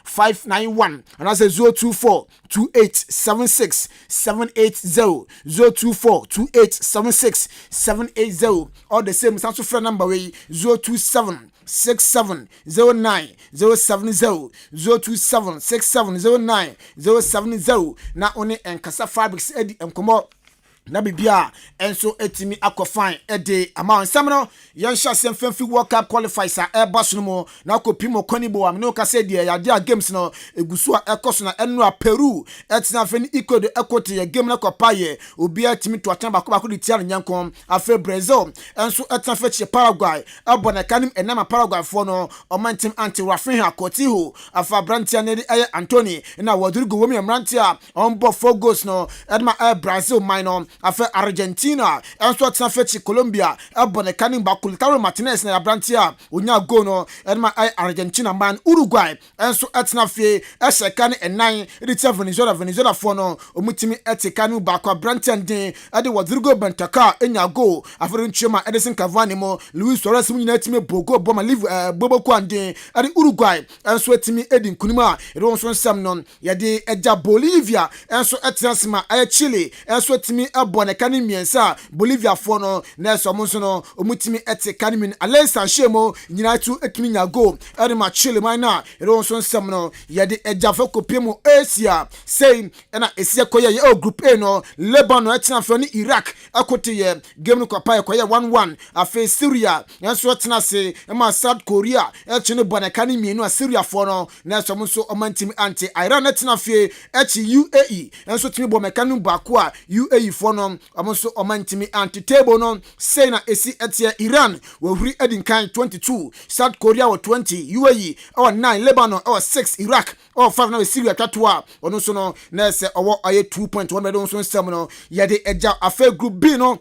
591 and I say 024 2876 780 024 2876 780 or the same Samsung phone number 027 6709 070 027 6709 070 na oni enkasa fabrics edi enkomo na bibia enso etimi akofan ede ama nsam no yansha semfamfi World Cup qualifiers a eba no mo na kopimo konibo am no ka se de ya dia games no egusu a ekoso na enu a Peru etina fani ikodo ekote ya game na kopaye obi atimi to atan bako de tia nyankom afa Brazil enso etina fa Paraguay abona kanim enama Paraguay fo no omantim anti Rafinha Coutinho afa Brantia ne de Anthony na wadurugo womi amrantia on bo 4 goals no edma Brazil minor afa Argentina enso etina fa Colombia abona kanim Lautaro Martinez na Brantia onya go no edma Argentina man Uruguay enso etina fe esekane enan edita Venezuela for no omutimi etekanu bako Brantia den ade wadurugo bentaka enya go afere nchema Edison Cavani mo Luis Suarez mu nyina etime bogo boma live bobo kwande ade Uruguay enso etimi edin kunima edo nso nsam non yade eja Bolivia enso etina sima Chile enso etimi abone kane miensa Bolivia for no na so mo nso no omutimi kanimin Alessa Shemo nyina tu etimi nyago edema Chile mana edo nso nsam no yade eja fa kopemo Asia say na esia koye group A no Lebanon etina fa ni Iraq akote ye game no kopa koye 1-1 afa Syria enso etina se ma South Korea etine bonakani mienu a Syria for no na so mo nso omantimi anti Iran etina fe UAE enso timi bo mekanu bako a UAE for no omonso omantimi anti table no say na esi etia Iran wahuri edinkan 22 South Korea 20 UAE 9 Lebanon 6 Iraq 5 na Syria tatwa ono so no na se owo aye 2.1 medon so nsem no yede eja afa group B no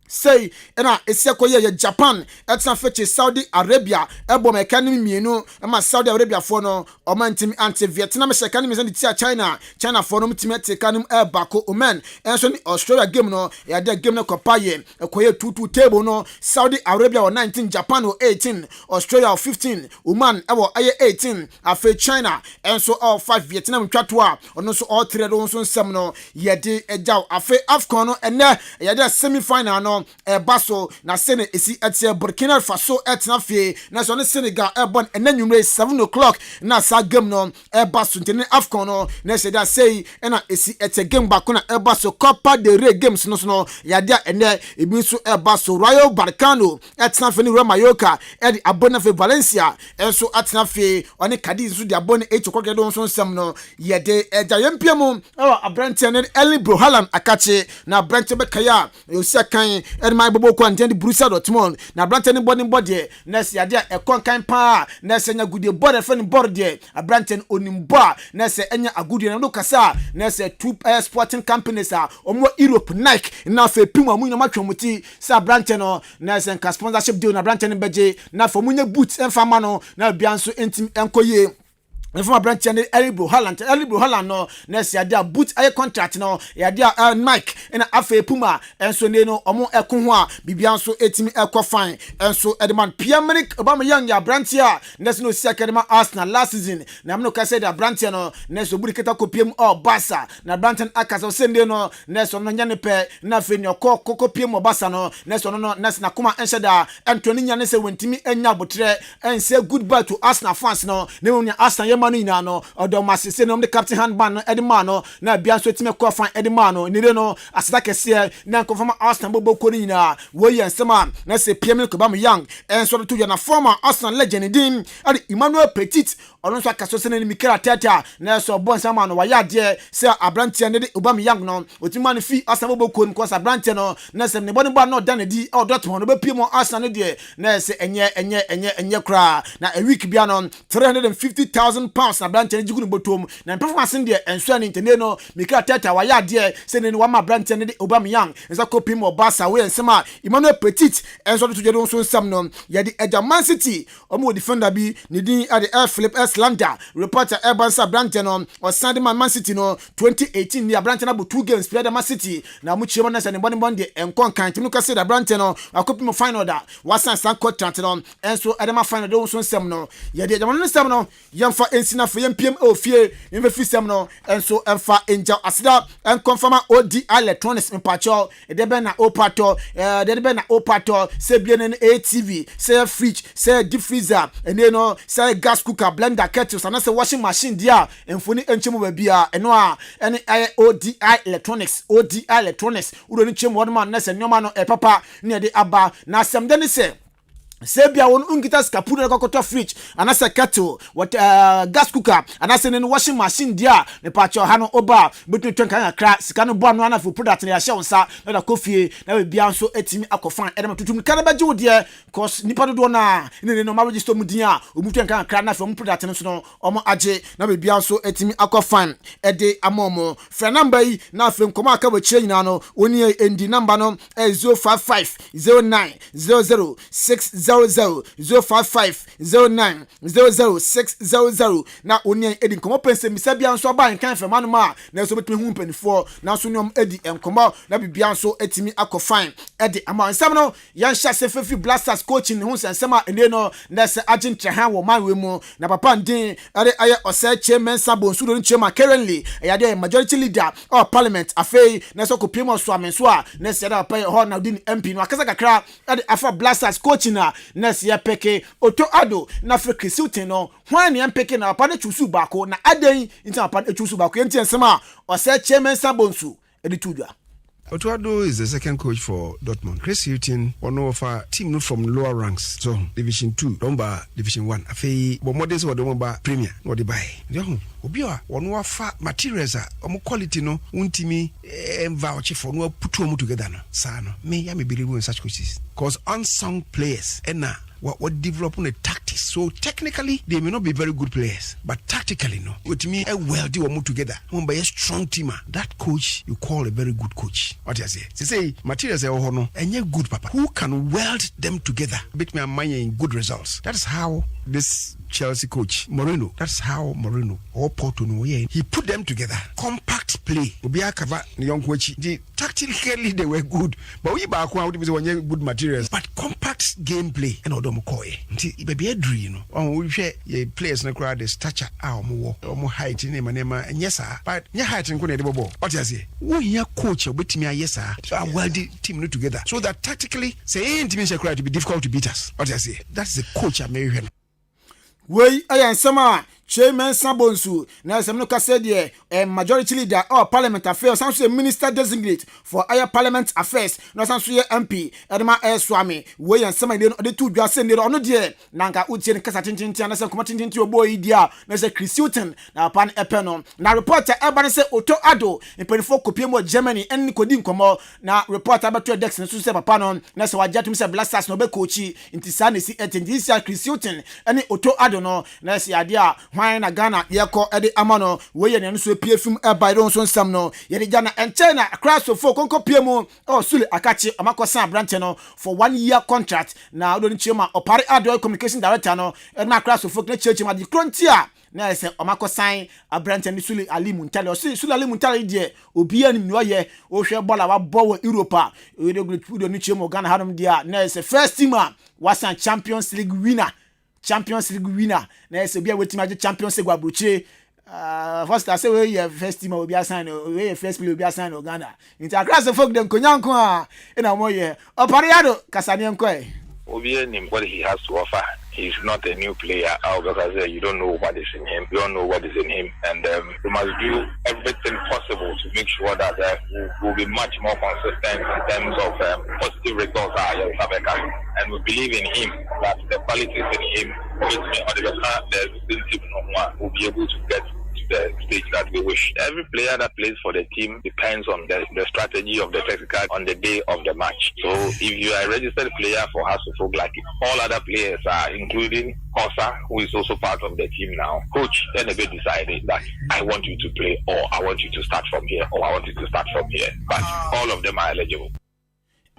say ena esiekoye ye Japan etina feche Saudi Arabia ebo mekanim mienu ma Saudi Arabia for no omantimi anti Vietnam shekanim send tia China for no mtimi tekanim bako Oman enso ni Australia game no ya de game no kopaye ekoye 2-2 table no Saudi Arabia 19 Japan 18 Australia 15 Oman ebo aye 18 afa China enso 5 Vietnam twatwa ono so all 3 don so nsem no ye de ejaw afa AFCON no ene ye de semi final no baso na sene esi etie Burkina Faso etina fie na so ne Senegal bon enanwumre 7 o'clock na sa game no baso ntene AFCON no na se da say na esi etie game bako na baso Copa del Rey games no so no ya dia ene ebi so baso Rayo Vallecano etina fie ni Real Mallorca edi abona fe Valencia enso etina fie oni Cadiz so di abona 8 o'clock don so nsem no ye de eja yempiemu abrante ne Erling Haaland akache na abrante be kaya osia kan my bobo kwante Borussia Dortmund na abrante ne body na se ade ekon kan pa na se nya gudie body fe ne body abrante onimbo na se enya agudie na no kasa na se two sporting companies a omo Europe Nike na fe pima mu nyama twomoti se abrante no na se nka sponsorship deal na abrante ne beje na fo munye boots enfama no na bianso entim enkoye from Brantia and Erling Haaland no na se ade boot aye contract no ya de Nike na afa Puma enso ne no omo eko ho a bibia nso etimi eko fine enso Edman Pierre-Emerick Aubameyang ya Brantia na se no si akadema Arsenal last season na me no ka se da Brantia no na so buri keta kopiem Barca na Brantia akasa sende no na so no nya ne pe na fe ni kopiem Barca no na so no na se na kuma ense da Anthony nya ne se wentimi enya botre and say goodbye to Arsenal fans no ne wonya Arsenal manu ina no odo masese no the captain handband no edema no na bia so etime ko fan edema no ni no aseda kese na confirm Arsenal bobo ko ni na wo yen sema na se Pierre-Emerick Aubameyang enso to ya na former Arsenal legend din ade Emmanuel Petit ono so akaso se na ni Mikel Tata na so bon sama no wa ya de se Abrantia ne Aubameyang no otima no fi Arsenal bobo ko ni ko Abrantia no na se ne boni ba no dan di o Dortmund no be pie mo Arsenal de na se enye kra na a week bia no 350,000 £1,000 na branch and Jigunu Botom. Na performance in there and Swan Intendeno, Mika Teta, Waya dear, sending one my branch and Obama Young, as a copy more Bassa way and Sama, Emmanuel Petit, and so to the Donson Samnon, Yadi Edaman City, or more defender be, Nidin at the Air Philip S. Landa, reporter Urbansa Branton, or Sandeman Man City no 2018 near Branton about 2 games, played Man City, now much and Bonnie and Concan, Timuka said that Branton, a copy more final that was a contract on, and so Adama final Donson Samno, Yadi Edaman Samno, young for Ensina for MPMO fear in the Fissamno, and so Emfa Angel Asda, and confirm ODI electronics in Pacho, Debena Opato, Debena Opato, say BNN ATV, say fridge, say deep freezer, and you know, say gas cooker, blender, kettles, and that's a washing machine, dear, and funny and chimu beer, and no, any ODI electronics, we don't chim one man, and no man, a papa, near the Abba, now some then say. Sebia won ungita skapuna kokoto fridge anasa kettle what gas cooker anasa ne washing machine dia ne pacho hano oba betu twenka kra sika no bo anu ana for product ne ya hye wonsa na da kofie na we bia nso etimi akofan edem tutum kana baje wo de cause nipa do na ne no ma register mu din a omu twenka kra na for product ne so no omo age na we bia nso etimi akofan ede amomo fra number yi na fe nkoma aka ba chire nyina no oni endi number no 05509006000 05509000600 na oni edi nkomo pense misa bia nso ba nkan fe manoma na so betimi hu mpanifo na so nyom edi enkomo na bibia nso etimi akofan edi ama nsam no yan hya se fefi blasters coaching hu sensema ene no na se agentre han wo manwe mu na papa ndin ade aye ose chairman sabo nso do chairman currently ayade majority leader of parliament afei na so ko pimo so amenso a na se da papa ho na din MP no akasa kakra ade afa blasters coaching na ya peke oto ado na freki sutin no hwan ne mpeke na papa ne chusu bako na aden nti papa ne chusu bako enti ensema o se chairman sabonsu editudwa. Otuado is the second coach for Dortmund. Chris Hilton, one of our team from lower ranks, so Division 2, Domba Division 1. Afei, but models were Domba Premier, no de buy. Obiwa, one of our materials, quality no, untimi, voucher for no put two together. No, Sano, me, I may believe in such coaches. Because unsung players, and now. What develop on a tactics. So technically, they may not be very good players, but tactically, no. With me, a wealthy or move together. By a strong teamer, that coach you call a very good coach. What I say? They say materials are no, and you're good, papa. Who can weld them together? Bet me a money in good results. That is how this Chelsea coach Mourinho. That's how Mourinho or Porto no he put them together. Compact play. Obia cover young coach. Tactically they were good, but we back one good materials. But compact gameplay and odo mokoye. Nti baby edri you know. We share players na crowd the stature more height in nema and yes sir. But your height in kone de bobo. What you say? We here coach obetimi yes sir. So well the team no together. So that tactically say ain't mean crowd to be difficult to beat us. What you say? That's the coach American. Wey ayan sama Chairman Sabonsu na some no kase de majority leader of parliament affairs and so minister designate for higher parliament affairs no san so MP Edema Swami wey and some de two dwa send de ono de na nka utie ne kasa tintintin na se koma tintintin obo yi dia na se Chris Hilton na pan epeno na reporter eba se Oto Ado impenifo kopie mo Germany en kodi nkomo na reporter beto dex na so se papa no na se wajatum se blasters no be coachi intisa na si etindisia Chris Hilton ene Oto Ado no na se ade a hwan na Ghana yeko ede amano we ye ne so piefum eba don so nsam no ye de Ghana en China crash of konko piemu o sule akachi amakosan branch no for 1 year contract na odo ni chema opare ado communication director no e na crash of na chema di frontier na se amakosan abrante ni sule Ali Muntale o sule Ali Muntale de obi anim no ye o hwe bola wa bo Europa we de odo ni chema Ghana hanom dia na se first team wasan Champions League winner na ese bia wetima je Champions League abrochire first I say we first team obi assign we first player obi assign Uganda into across the folk dem konyanko a na mo ye opariado kasane enko e obi anim what he has to offer. He's not a new player. Because you don't know what is in him. You don't know what is in him, and we must do everything possible to make sure that we'll be much more consistent in terms of positive results. And we believe in him that the qualities in him will be able to get the stage that we wish. Every player that plays for the team depends on the strategy of the technical on the day of the match. So if you are a registered player for Hasselhoff, like all other players are, including Kosa, who is also part of the team now, coach then a bit decided that I want you to play, or I want you to start from here, or I want you to start from here. But all of them are eligible.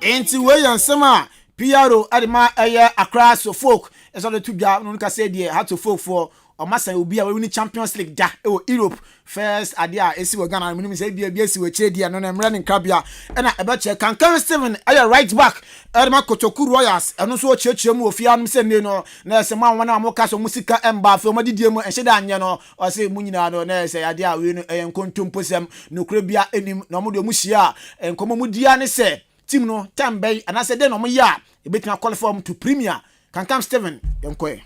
Enti we yansema PRO adema Accra so folk is on the two guy no ka say there had to folk for Omasa obi a we win Champions League da Europe first adia esi we Ghana me say bia esi we che dia no na mra ne krabia e na ebe che Kankan Steven right back adema Kotoku Royals eno so chechire mu ofia no se ne no na se ma wona amoka so musika emba fe omadidie mu enhye da anye no o se mu nyina no na se adia we no enkontomposem no krabia enim na mo de mu hia enkomo mu dia ne se team no tambay and I said then ya a bit qualify to Premier. Kankan Steven Yonkwe.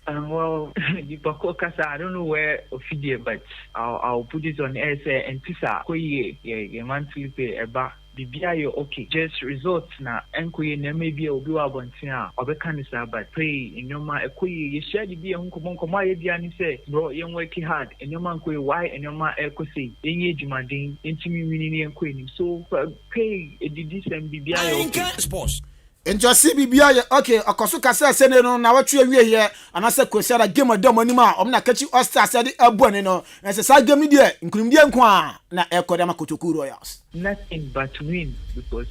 Well, I don't know where Ophidia, but I'll put it on air and Tisa, yeah, monthly pay about BBI okay. Just results na enkoye na maybe obi wa bontia obekanisa but pray in your ma ekoye ye share the be nkomo ye bia ni say bro ye work hard in your man koye why in your ma ekose enye jumadin entimi wini ni enkoye ni so pay edidi sem BBI okay sports enjo CBBI okay akoso kasa sene no na watwe wie here anase kwesiara game adom anima omna kachi All-Star said abuane no na se sa game die nkunimdie nko a na ekode ma Kotoku Royals nothing but win because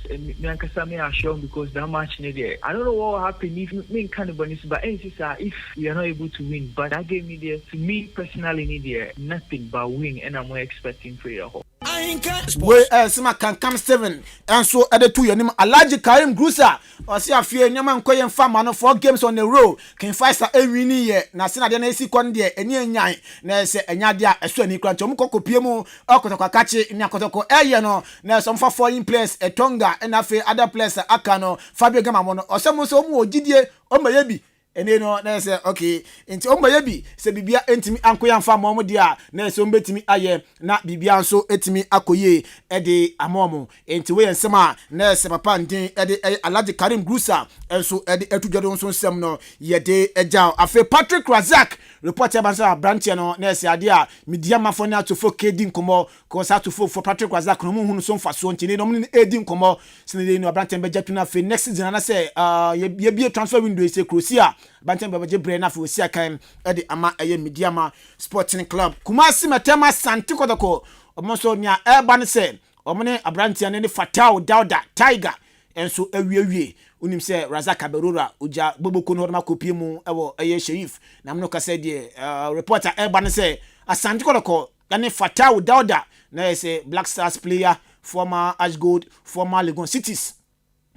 me are shown because that match there. I don't know what will happen if me kind of bonus but if we are not able to win but that game there to me personally there nothing but win and I'm more expecting for your whole we sima Kankan Steven and so other two your name Alhaji Karim Grusa or see a few nyama nkoye mfama no 4 games on the row can fight sa ewini ye na se na de na esi kon de eni enyan na se enya de a eso ani kra ntom kokopie mu akotokwa kache ni akotoko eye no na some for foreign players Etonga and afi other players aka no Fabio Gamamo no osemo so mu ogidie o mayebi ene no na say okay enti o mayebi se bibia entimi ankoya mfa momo dia na se o betimi aye na bibia nso etimi akoye ede amomo enti we ensema na se papa ndin ede Alhaji Karim Grusa enso ede etudwodo nso nsem no yede eja afi Patrick Razak reporter bansa branch no na se ade a media mafo na atofo kedi nkomo ko sa atofo for Patrick Razak no mu hunu so mfaso ntini no mu edi nkomo sinede no branch be jatu na fe next season na say ye bie transfer window ise Croatia banten babaje bre na fo sia kan ede ama eye Mediama Sporting Club Kumasi Matema Santi Kodoko omonso nia eba ne se omne abrantia ne Fatau Dauda Tiger enso awiewie unim se Razak Aberura uja boboko no ma kopie mu ewo eye Sheriff na mno ka se de reporter eba ne se Asante Kodoko ne Fatau Dauda na se Black Stars player former Ashgold former Legon Cities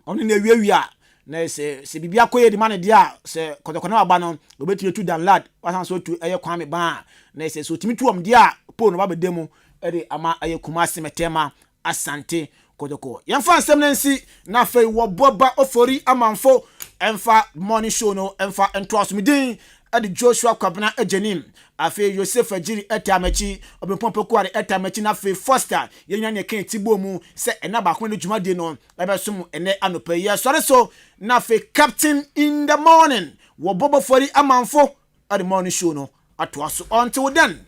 oni na awiewie na se bibia koye di man dia se Kodoko na aba no obetire tu dan lad wasan so tu eye Kwame ba na se so timi tuom dia po no ba bedemu ede ama eye Kumasi Matema Asante Kodoko yemfa nsem nansi na fei wo boba ofori amanfo emfa morning show no emfa entross midin ade Joshua Kwabena ejenim afi Joseph Ajiri etamachi obempompo ko are etamachi na fei Foster yenya ne kan tibo mu se ena ba kwene dwumade no ebe sum ene anopa ye sore so na fei captain in the morning wo boba ofori amanfo ade morning show no atwaso until then